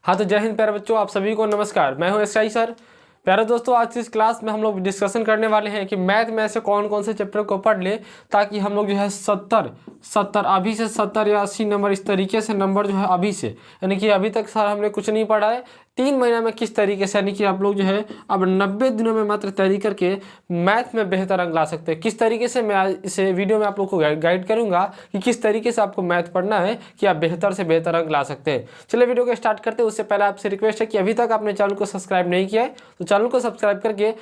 हाँ तो जय हिंद प्यारे बच्चों, आप सभी को नमस्कार। मैं हूं एसआई सर। प्यारे दोस्तों, आज की इस क्लास में हम लोग डिस्कशन करने वाले हैं कि मैथ में ऐसे कौन कौन से चैप्टर को पढ़ ले ताकि हम लोग जो है 70 अभी से 70 या 80 नंबर इस तरीके से नंबर जो है अभी से, यानी कि अभी तक सर हमने कुछ नहीं पढ़ा है 3 महीना में किस तरीके से, यानी कि आप लोग जो है अब 90 दिनों में मात्र तैयारी करके मैथ में बेहतर अंक ला सकते हैं। किस तरीके से मैं आज इस वीडियो में आप लोग को गाइड करूंगा कि किस तरीके से आपको मैथ पढ़ना है कि आप बेहतर से बेहतर अंक ला सकते हैं। चलिए वीडियो को स्टार्ट करते हैं। उससे पहले आपसे रिक्वेस्ट है कि अभी तक आपने चैनल को सब्सक्राइब नहीं किया है तो चैनल को सब्सक्राइब करके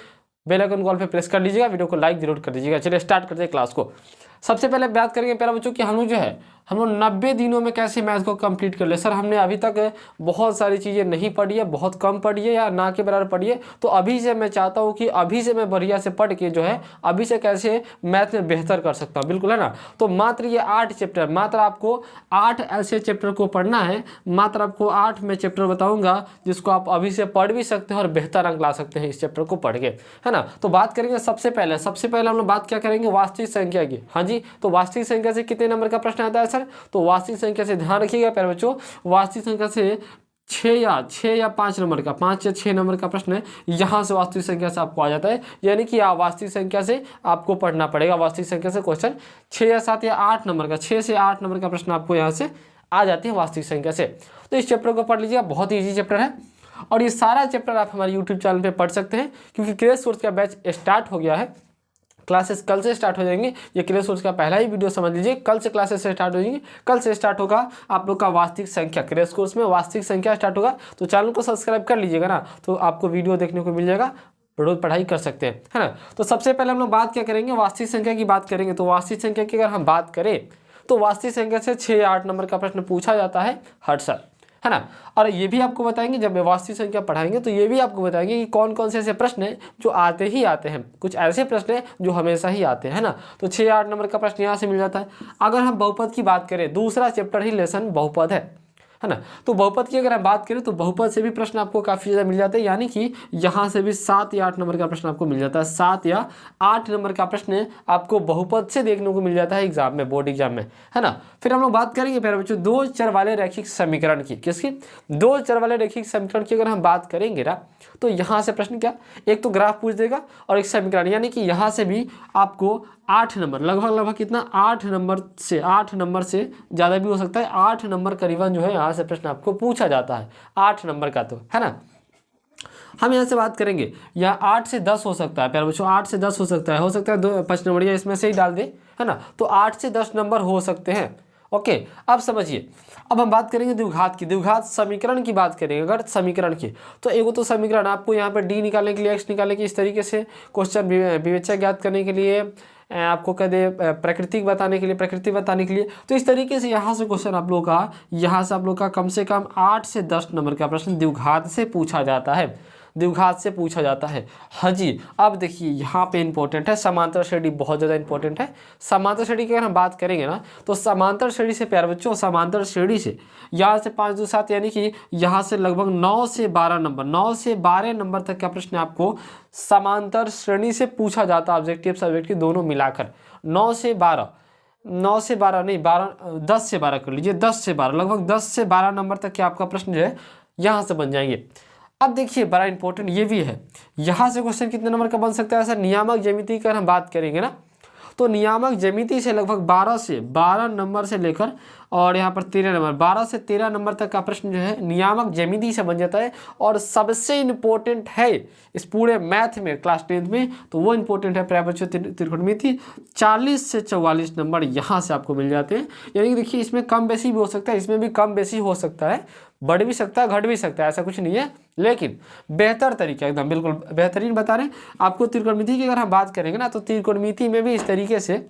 बेल आइकन कॉल पे प्रेस कर लीजिएगा, वीडियो को लाइक जरूर कर दीजिएगा। चलिए स्टार्ट करते हैं क्लास को। सबसे पहले बात करेंगे प्यारे बच्चों कि हम लोग जो है हम लोग 90 दिनों में कैसे मैथ को कंप्लीट कर ले। सर हमने अभी तक बहुत सारी चीज़ें नहीं पढ़ी है, बहुत कम पढ़ी है या ना के बराबर पढ़ी है, तो अभी से मैं चाहता हूँ कि अभी से मैं बढ़िया से पढ़ के जो है अभी से कैसे मैथ में बेहतर कर सकता हूँ। बिल्कुल है ना। तो मात्र ये 8 चैप्टर, मात्र आपको 8 ऐसे चैप्टर को पढ़ना है। मात्र आपको 8 मैं चैप्टर बताऊँगा जिसको आप अभी से पढ़ भी सकते हैं और बेहतर अंक ला सकते हैं इस चैप्टर को पढ़ के, है ना। तो बात करेंगे सबसे पहले हम लोग बात क्या करेंगे, वास्तविक संख्या की। हाँ जी, तो वास्तविक संख्या से कितने नंबर का प्रश्न आता है सर? तो वास्तविक संख्या से ध्यान रखिएगा प्यारे बच्चों, वास्तविक संख्या से 6 या 5 नंबर का, 5 या 6 नंबर का प्रश्न है, यहाँ से वास्तविक संख्या से आपको आ जाता है। यानी कि आप वास्तविक संख्या से आपको पढ़ना पड़ेगा। वास्तविक संख्या से क्वेश्चन 6 या 7 या 8 नंबर का, 6 से 8 नंबर का प्रश्न आपको यहाँ से आ जाते हैं वास्तविक संख्या से। तो इस चैप्टर को पढ़ लीजिएगा, बहुत ईजी चैप्टर है और ये सारा चैप्टर आप हमारे यूट्यूब चैनल पर पढ़ सकते हैं क्योंकि क्रेज कोर्स का बैच स्टार्ट हो गया है। क्लासेस कल से स्टार्ट हो जाएंगे। ये क्रेज कोर्स का पहला ही वीडियो समझ लीजिए, कल से क्लासेस स्टार्ट हो जाएंगी। कल से स्टार्ट होगा आप लोग का वास्तविक संख्या, क्रेज कोर्स में वास्तविक संख्या स्टार्ट होगा। तो चैनल को सब्सक्राइब कर लीजिएगा ना, तो आपको वीडियो देखने को मिल जाएगा, रोज पढ़ाई कर सकते हैं, है ना। तो सबसे पहले हम लोग बात क्या करेंगे, वास्तविक संख्या की बात करेंगे। तो वास्तविक संख्या की अगर हम बात करें तो वास्तविक संख्या से 6 या 8 नंबर का प्रश्न पूछा जाता है हर साल, है ना। और ये भी आपको बताएंगे, जब वास्तविक संख्या पढ़ाएंगे तो ये भी आपको बताएंगे कि कौन कौन से ऐसे प्रश्न हैं जो आते ही आते हैं। कुछ ऐसे प्रश्न हैं जो हमेशा ही आते हैं, ना। तो 6 या 8 नंबर का प्रश्न यहाँ से मिल जाता है। अगर हम बहुपद की बात करें, दूसरा चैप्टर ही लेसन बहुपद है ना। तो बहुपद की अगर हम बात करें तो बहुपद से भी प्रश्न आपको काफ़ी ज़्यादा मिल जाते हैं। यानी कि यहाँ से भी 7 या 8 नंबर का प्रश्न आपको मिल जाता है। 7 या 8 नंबर का प्रश्न आपको बहुपद से देखने को मिल जाता है एग्जाम में, बोर्ड एग्जाम में, है ना। फिर हम लोग बात करेंगे प्यारे बच्चों 2 चर वाले रैखिक समीकरण की। किसकी? 2 चर वाले रैखिक समीकरण की अगर हम बात करेंगे ना, तो यहाँ से प्रश्न क्या, एक तो ग्राफ पूछ देगा और एक समीकरण। यानी कि यहाँ से भी आपको 8 नंबर, लगभग कितना, 8 नंबर से ज़्यादा भी हो सकता है, 8 नंबर करीबन जो है यहाँ से प्रश्न आपको पूछा जाता है, 8 नंबर का, तो है ना। हम यहाँ से बात करेंगे, या 8 से 10 हो सकता है प्यारे बच्चों, 8 से 10 हो सकता है 5 नंबर, या इसमें से ही डाल दे, है ना। तो 8 से 10 नंबर हो सकते हैं। ओके, अब समझिए, अब हम बात करेंगे द्विघात की। द्विघात समीकरण की बात करेंगे अगर समीकरण की, तो एगो तो समीकरण आपको यहाँ पर डी निकालने के लिए, एक्स निकालने के इस तरीके से, क्वेश्चन विवेचक ज्ञात करने के लिए, आपको कह दे प्रकृति बताने के लिए, तो इस तरीके से यहाँ से क्वेश्चन आप लोग का कम से कम 8 से 10 नंबर का प्रश्न द्विघात से पूछा जाता है। हाँ जी, अब देखिए यहाँ पे इंपॉर्टेंट है समांतर श्रेणी, बहुत ज़्यादा इंपॉर्टेंट है। समांतर श्रेणी की अगर हम बात करेंगे ना, तो समांतर श्रेणी से प्यारे बच्चों, समांतर श्रेणी से यहाँ से 5 2 7, यानी कि यहाँ से लगभग 9 से 12 नंबर तक का प्रश्न आपको समांतर श्रेणी से पूछा जाता है, ऑब्जेक्टिव सब्जेक्टिव दोनों मिलाकर। 9 से 12 नहीं, 10 से 12 कर लीजिए, 10 से 12, लगभग 10 से 12 नंबर तक के आपका प्रश्न जो है यहाँ से बन जाएंगे। अब देखिए बड़ा इंपॉर्टेंट ये भी है, यहाँ से क्वेश्चन कितने नंबर का बन सकता है सर? नियामक ज्यामिति की अगर हम बात करेंगे ना, तो नियामक ज्यामिति से लगभग 12 नंबर से लेकर और यहाँ पर 13 नंबर, 12 से 13 नंबर तक का प्रश्न जो है नियामक ज्यामिति से बन जाता है। और सबसे इम्पोर्टेंट है इस पूरे मैथ में क्लास 10th में, तो वो इम्पोर्टेंट है प्यारे बच्चों त्रिकोणमिति। 40 से 44 नंबर यहाँ से आपको मिल जाते हैं। यानी कि देखिए इसमें कम बेसी भी हो सकता है, इसमें भी कम बेसी हो सकता है, बढ़ भी सकता है, घट भी सकता है, ऐसा कुछ नहीं है, लेकिन बेहतर तरीका, एकदम बिल्कुल बेहतरीन बता रहे हैं आपको। त्रिकोणमिति की अगर हम बात करेंगे ना, तो त्रिकोणमिति में भी इस तरीके से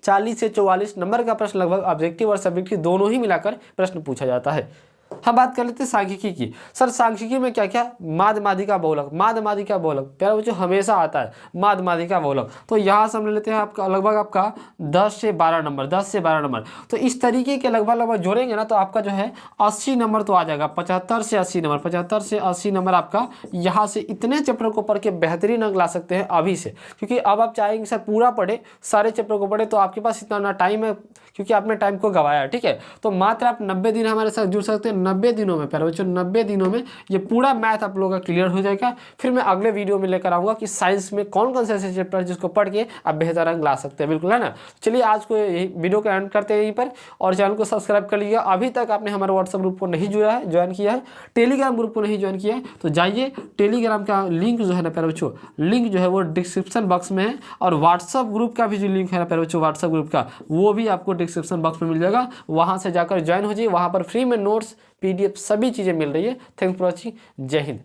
40 से 44 नंबर का प्रश्न लगभग ऑब्जेक्टिव और सब्जेक्टिव दोनों ही मिलाकर प्रश्न पूछा जाता है। हम बात कर लेते हैं सांख्यिकी की। सर सांख्यिकी में क्या क्या, माद मादिका बहुलक, प्यारे बच्चों हमेशा आता है माद मादिका बहुलक। तो यहाँ से हम ले लेते हैं आपका लगभग आपका 10 से 12 नंबर। तो इस तरीके के लगभग जोड़ेंगे ना, तो आपका जो है 80 नंबर तो आ जाएगा, 75 से 80 नंबर आपका यहाँ से। इतने चैप्टर को पढ़ के बेहतरीन अंक ला सकते हैं अभी से, क्योंकि अब आप चाहेंगे सर पूरा पढ़े, सारे चैप्टर को पढ़े, तो आपके पास इतना ना टाइम है, क्योंकि आपने टाइम को गवाया, ठीक है। तो मात्र आप 90 दिन हमारे साथ जुड़ सकते हैं। 90 दिनों में, प्यारे बच्चों 90 दिनों में ये पूरा मैथ आप लोगों का क्लियर हो जाएगा। फिर मैं अगले वीडियो में लेकर आऊँगा कि साइंस में कौन कौन से ऐसे चैप्टर है जिसको पढ़ के आप बेहतर अंक ला सकते हैं, बिल्कुल है ना। चलिए आज को यही वीडियो को एंड करते हैं यहीं पर, और चैनल को सब्सक्राइब कर लीजिएगा। अभी तक आपने हमारे व्हाट्सएप ग्रुप को नहीं जुड़ा है, ज्वाइन किया है, टेलीग्राम ग्रुप को नहीं ज्वाइन किया है, तो जाइए टेलीग्राम का लिंक जो है ना प्यारे बच्चों, लिंक जो है वो डिस्क्रिप्शन बॉक्स में है, और व्हाट्सएप ग्रुप का भी जो लिंक है ना प्यारे बच्चों, व्हाट्सएप ग्रुप का वो भी आपको डिस्क्रिप्शन बॉक्स में मिल जाएगा। वहाँ से जाकर ज्वाइन हो जाइए, वहाँ पर फ्री में नोट्स, PDF सभी चीज़ें मिल रही है। थैंक्स फॉर वॉचिंग, जय हिंद।